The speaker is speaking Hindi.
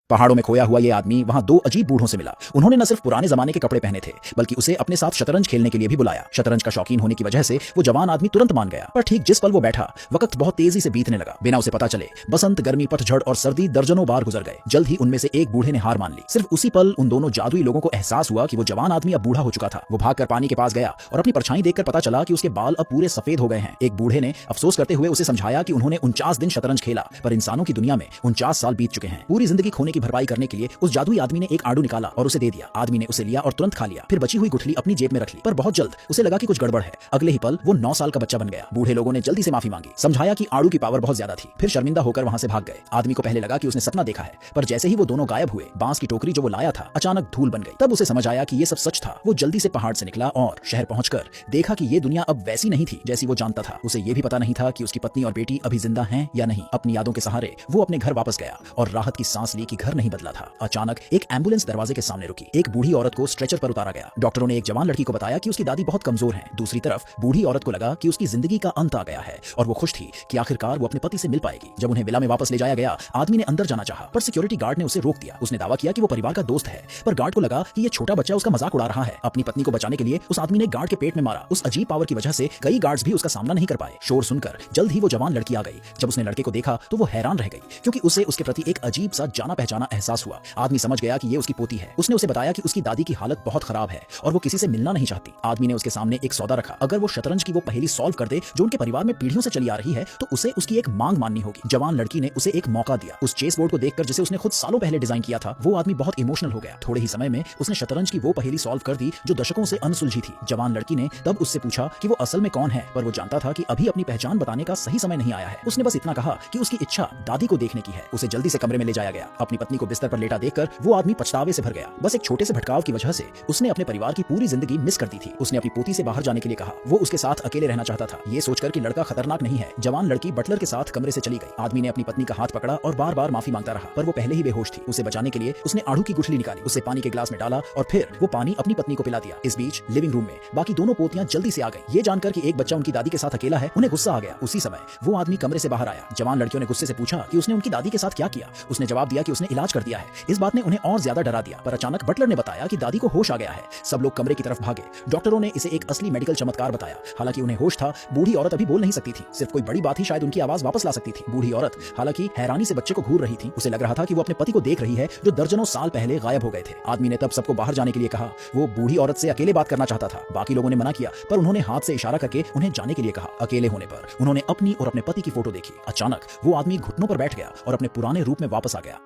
पहाड़ों में खोया हुआ ये आदमी वहां दो अजीब बूढ़ों से मिला। उन्होंने न सिर्फ पुराने जमाने के कपड़े पहने थे, बल्कि उसे अपने साथ शतरंज खेलने के लिए भी बुलाया। शतरंज का शौकीन होने की वजह से वो जवान आदमी तुरंत मान गया। पर ठीक जिस पल वो बैठा, वक्त बहुत तेजी से बीतने लगा। बिना उसे पता चले बसंत, गर्मी, पतझड़ और सर्दी दर्जनों बार गुजर गए। जल्द ही उनमें से एक बूढ़े ने हार मान ली। सिर्फ उसी पल उन दोनों जादुई लोगों को एहसास हुआ कि वो जवान आदमी अब बूढ़ा हो चुका था। वो भागकर पानी के पास गया और अपनी परछाई देखकर पता चला कि उसके बाल अब पूरे सफेद हो गए हैं। एक बूढ़े ने अफसोस करते हुए उसे समझाया कि उन्होंने 49 दिन शतरंज खेला, पर इंसानों की दुनिया में 49 साल बीत चुके हैं। पूरी जिंदगी खोने की भरपाई करने के लिए उस जादुई आदमी ने एक आड़ू निकाला और उसे दे दिया। आदमी ने उसे लिया और तुरंत खा लिया। फिर बची हुई गुठली अपनी जेब में रख ली। पर बहुत जल्द उसे लगा कि कुछ गड़बड़ है। अगले ही पल वो 9 साल का बच्चा बन गया। बूढ़े लोगों ने जल्दी से माफी मांगी, समझाया कि आड़ू की पावर बहुत ज्यादा थी। फिर शर्मिंदा होकर वहां से भाग गए। आदमी को पहले लगा कि उसने सपना देखा है, पर जैसे ही वो दोनों गायब हुए, बांस की टोकरी जो वो लाया था अचानक धूल बन गई। तब उसे समझ आया कि ये सब सच था। वो जल्दी से पहाड़ से निकला और शहर पहुंचकर देखा कि ये दुनिया अब वैसी नहीं थी जैसी वो जानता था। उसे ये भी पता नहीं था कि उसकी पत्नी और बेटी अभी जिंदा हैं या नहीं। अपनी यादों के सहारे वो अपने घर वापस गया और राहत की सांस ली कि घर नहीं बदला था। अचानक एक एम्बुलेंस दरवाजे के सामने रुकी। एक बूढ़ी औरत को स्ट्रेचर पर उतारा गया। डॉक्टरों ने एक जवान लड़की को बताया कि उसकी दादी बहुत कमजोर है। दूसरी तरफ बूढ़ी औरत को लगा कि उसकी जिंदगी का अंत आ गया है और वो खुश थी कि आखिरकार वो अपने पति से मिल पाएगी। जब उन्हें विला में वापस ले जाया गया, आदमी ने अंदर जाना चाहा, पर सिक्योरिटी गार्ड ने उसे रोक दिया। उसने दावा किया कि वो परिवार का दोस्त है, पर गार्ड को लगा कि ये छोटा बच्चा उसका मजाक उड़ा रहा है। अपनी पत्नी को बचाने के लिए उस आदमी ने गार्ड के पेट में मारा। उस अजीब पावर की वजह से कई गार्ड्स भी उसका सामना नहीं कर पाए। शोर सुनकर जल्द ही वो जवान लड़की आ गई। जब उसने लड़के को देखा तो वो हैरान रह गई, क्योंकि उसे उसके प्रति एक अजीब सा जाना पहचाना एहसास हुआ। आदमी समझ गया कि ये उसकी पोती है। उसने उसे बताया कि उसकी दादी की हालत बहुत खराब है और वो किसी से मिलना नहीं चाहती। आदमी ने उसके सामने एक सौदा रखा। अगर वो शतरंज की वो पहेली सॉल्व कर दे जो उनके परिवार में पीढ़ियों से चली आ रही है, तो उसे उसकी एक मांग माननी होगी। जवान लड़की ने उसे एक मौका दिया। उस चेस बोर्ड को देखकर जिसे उसने खुद सालों पहले डिजाइन किया था, वो आदमी बहुत इमोशनल हो गया। थोड़े ही समय में उसने शतरंज की वो पहेली सॉल्व कर दी जो दशकों से अनसुलझी थी। जवान लड़की ने तब उससे पूछा कि वो असल में कौन है, पर वो जानता था कि अभी अपनी पहचान बताने का सही समय नहीं आया है। उसने बस इतना कहा कि उसकी इच्छा दादी को देखने की है। उसे जल्दी से कमरे में ले जाया गया। अपनी पत्नी को बिस्तर पर लेटा देखकर वो आदमी पछतावे से भर गया। बस एक छोटे से भटकाव की वजह से उसने अपने परिवार की पूरी जिंदगी मिस कर दी थी। उसने अपनी पोती से बाहर जाने के लिए कहा। वो उसके साथ अकेले रहना चाहता था, ये सोचकर कि लड़का खतरनाक नहीं है। जवान लड़की बटलर के साथ कमरे से चली गई। आदमी ने अपनी पत्नी का हाथ पकड़ा और बार बार माफी मांगता रहा, पर वो पहले ही बेहोश थी। उसे बचाने के लिए उसने आड़ू की गुठली निकाली, उसे पानी के ग्लास में डाला और फिर वो पानी अपनी पत्नी को पिला दिया। इस बीच लिविंग रूम में बाकी दोनों पोतियां जल्दी से आ गई। ये जानकर कि एक बच्चा उनकी दादी के साथ अकेला है, उन्हें गुस्सा आ गया। उसी समय वो आदमी कमरे से बाहर आया। जवान लड़कियों ने गुस्से से पूछा कि उसने उनकी दादी के साथ क्या किया। उसने जवाब दिया कि उसने इलाज कर दिया है। इस बात ने उन्हें और ज्यादा डरा दिया, पर अचानक बटलर ने बताया कि दादी को होश आ गया है। सब लोग कमरे की तरफ भागे। डॉक्टरों ने इसे एक असली मेडिकल चमत्कार बताया। हालांकि उन्हें होश था, बूढ़ी औरत अभी बोल नहीं सकती थी। सिर्फ कोई बड़ी बात ही शायद उनकी आवाज वापस ला सकती थी। बूढ़ी औरत हालांकि हैरानी से बच्चे को घूर रही थी। उसे लग रहा था कि वो अपने पति को देख रही है जो दर्जनों साल पहले गायब हो गए थे। आदमी ने तब सबको बाहर जाने के लिए कहा। वो बूढ़ी औरत से अकेले बात करना चाहता था। बाकी लोगों ने मना किया, पर उन्होंने हाथ से इशारा करके उन्हें जाने के लिए कहा। अकेले होने पर उन्होंने अपनी और अपने पति की फोटो देखी। अचानक वो आदमी घुटनों पर बैठ गया और अपने पुराने रूप में वापस आ गया।